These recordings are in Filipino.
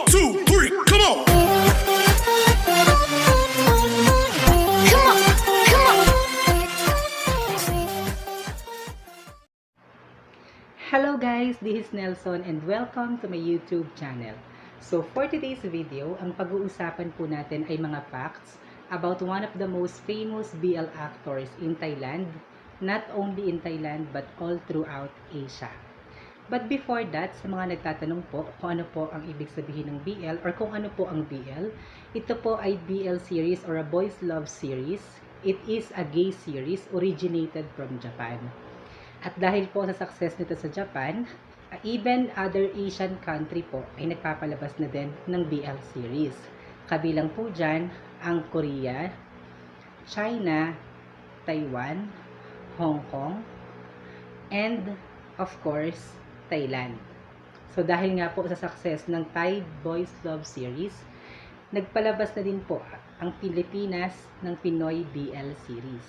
2, 3, come on! Hello guys, this is Nelson and welcome to my YouTube channel. So for today's video, ang pag-uusapan po natin ay mga facts about one of the most famous BL actors in Thailand, not only in Thailand but all throughout Asia. But before that, sa mga nagtatanong po kung ano po ang ibig sabihin ng BL or kung ano po ang BL, ito po ay BL series or a boys love series. It is a gay series originated from Japan. At dahil po sa success nito sa Japan, even other Asian country po ay nagpapalabas na din ng BL series. Kabilang po dyan ang Korea, China, Taiwan, Hong Kong, and of course, Thailand. So dahil nga po sa success ng Thai Boys Love series, nagpalabas na din po ang Pilipinas ng Pinoy BL series.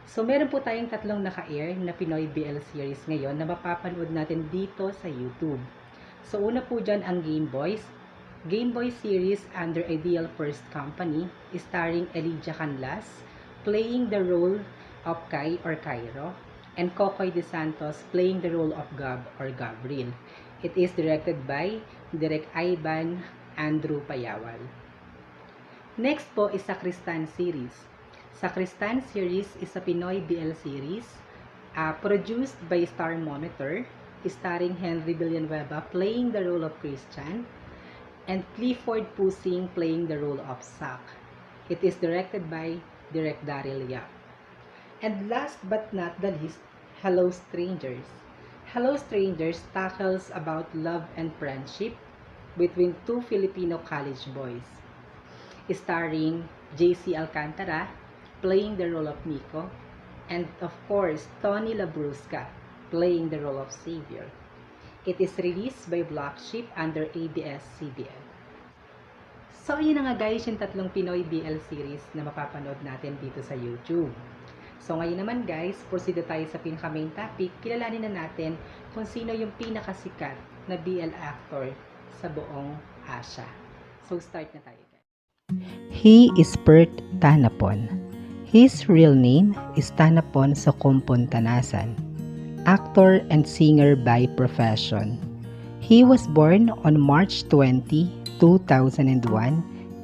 So meron po tayong tatlong naka-air na Pinoy BL series ngayon na mapapanood natin dito sa YouTube. So una po dyan ang Game Boys. Game Boys series under Ideal First Company starring Elijah Canlas playing the role of Kai or Cairo and Kokoy De Santos playing the role of Gab or Gabriel. It is directed by Direk Ivan Andrew Payawal. Next po is Sacristan series. Sacristan series is a Pinoy BL series produced by Star Monitor, starring Henry Villanueva playing the role of Christian and Clifford Pusing playing the role of Sak. It is directed by Direk Daryl Yap. And last but not the least, Hello Strangers. Hello Strangers tackles about love and friendship between two Filipino college boys, starring JC Alcantara playing the role of Nico, and of course, Tony Labrusca playing the role of Xavier. It is released by Black Sheep under ABS-CBN. So, yun na nga guys, yung tatlong Pinoy BL series na mapapanood natin dito sa YouTube. So, ngayon naman guys, proceed na tayo sa pinaka-main topic. Kilalanin na natin kung sino yung pinakasikat na BL actor sa buong Asia. So, start na tayo guys. He is Pert Tanapon. His real name is Tanapon Sokompon Tanasan, actor and singer by profession. He was born on March 20, 2001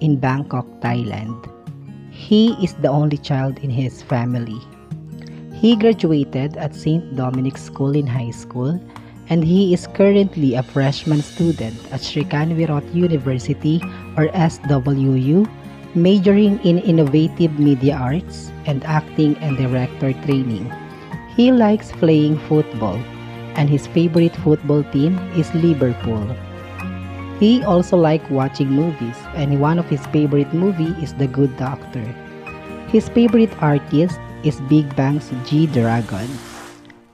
in Bangkok, Thailand. He is the only child in his family. He graduated at St. Dominic's School in high school, and he is currently a freshman student at Srikanvirot University or SWU, majoring in Innovative Media Arts and Acting and Director Training. He likes playing football, and his favorite football team is Liverpool. He also likes watching movies, and one of his favorite movie is The Good Doctor. His favorite artist is Big Bang's G-Dragon.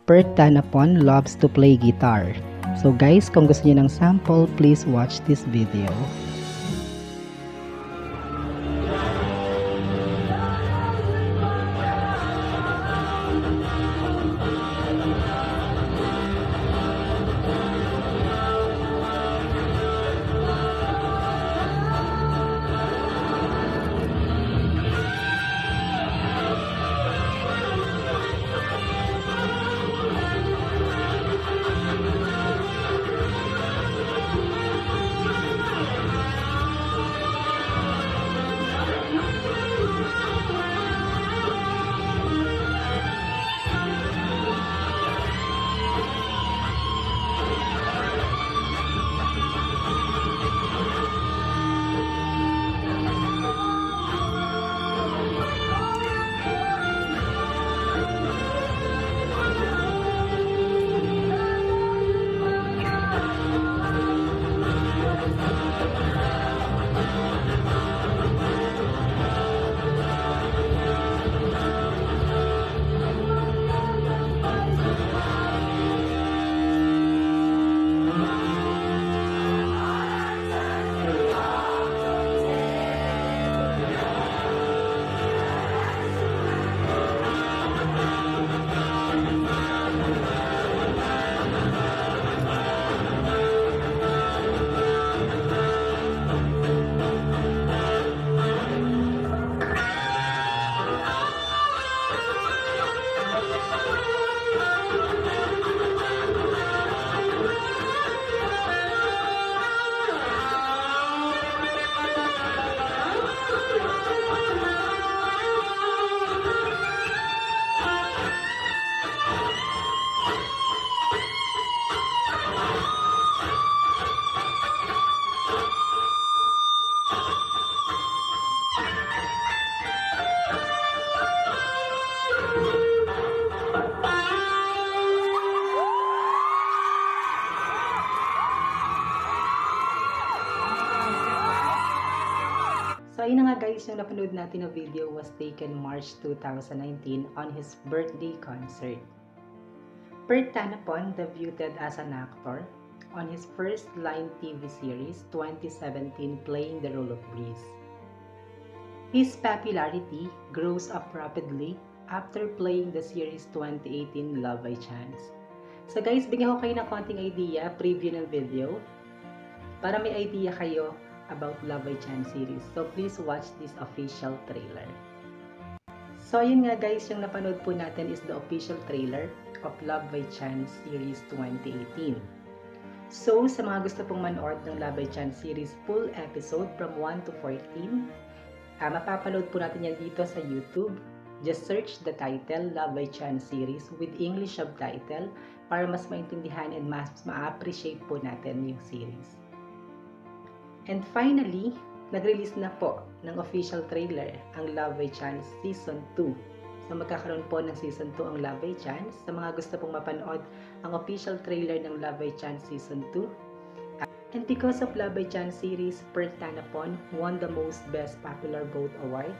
Pert Tanapon loves to play guitar. So guys, kung gusto niyo ng sample, please watch this video. ayun na nga guys, yung napanood natin na video was taken March 2019 on his birthday concert. Bert Tanapon debuted as an actor on his first line TV series 2017 playing the role of Breeze. His popularity grows up rapidly after playing the series 2018 Love by Chance. So guys, bigyan ko kayo ng konting idea, preview ng video, para may idea kayo about Love by Chance series. So please watch this official trailer. So ayun nga guys, yung napanood po natin is the official trailer of Love by Chance series 2018. So sa mga gusto pong manood ng Love by Chance series full episode from 1 to 14, mapapanood po natin yan dito sa YouTube. Just search the title Love by Chance series with English subtitle para mas maintindihan and mas ma-appreciate po natin yung series. And finally, nag-release na po ng official trailer ang Love by Chance Season 2. So magkakaroon po ng Season 2 ang Love by Chance. Sa mga gusto pong mapanood ang official trailer ng Love by Chance Season 2. And because of Love by Chance series, Bert Tanapon won the Most Best Popular Vote Award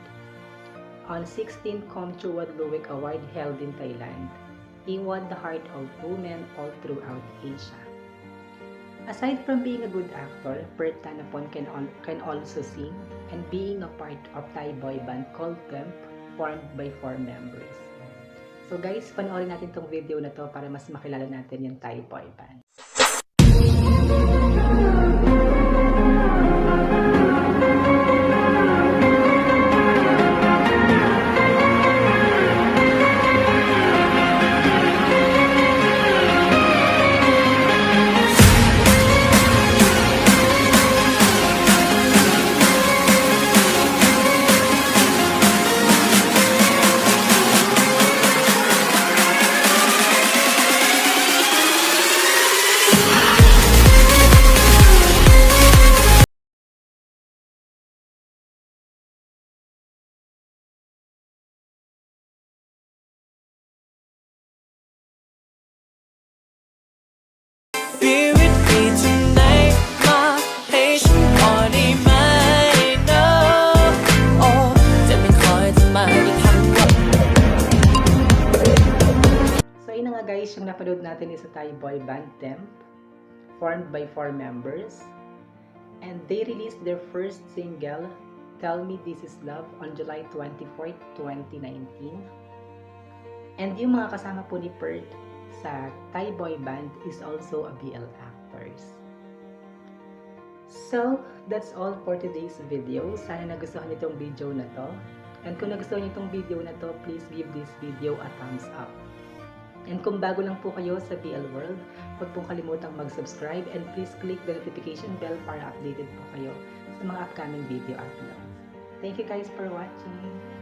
on 16th Komchuwad Luwik Award held in Thailand. He won the heart of women all throughout Asia. Aside from being a good actor, Bert Tanapon can also sing and being a part of Thai boy band called Temp, formed by 4 members. So guys, panoorin natin tong video na to para mas makilala natin yung Thai boy band. Be with me tonight มาให้ฉันพอได้ไหม No โอ้จะไม่คอยเธอมาได้ทั้งวัน So yun na nga guys, yung napanood natin is a Thai boy band Temp, formed by 4 members. And they released their first single, Tell Me This Is Love, on July 24, 2019. And yung mga kasama po ni Bert sa Thai boy band is also a BL actors. So, that's all for today's video. Sana nagustuhan niyo itong video na to. And kung nagustuhan niyo itong video na to, please give this video a thumbs up. And kung bago lang po kayo sa BL World, huwag pong kalimutang mag-subscribe and please click the notification bell para updated po kayo sa mga upcoming video uploads. Thank you guys for watching!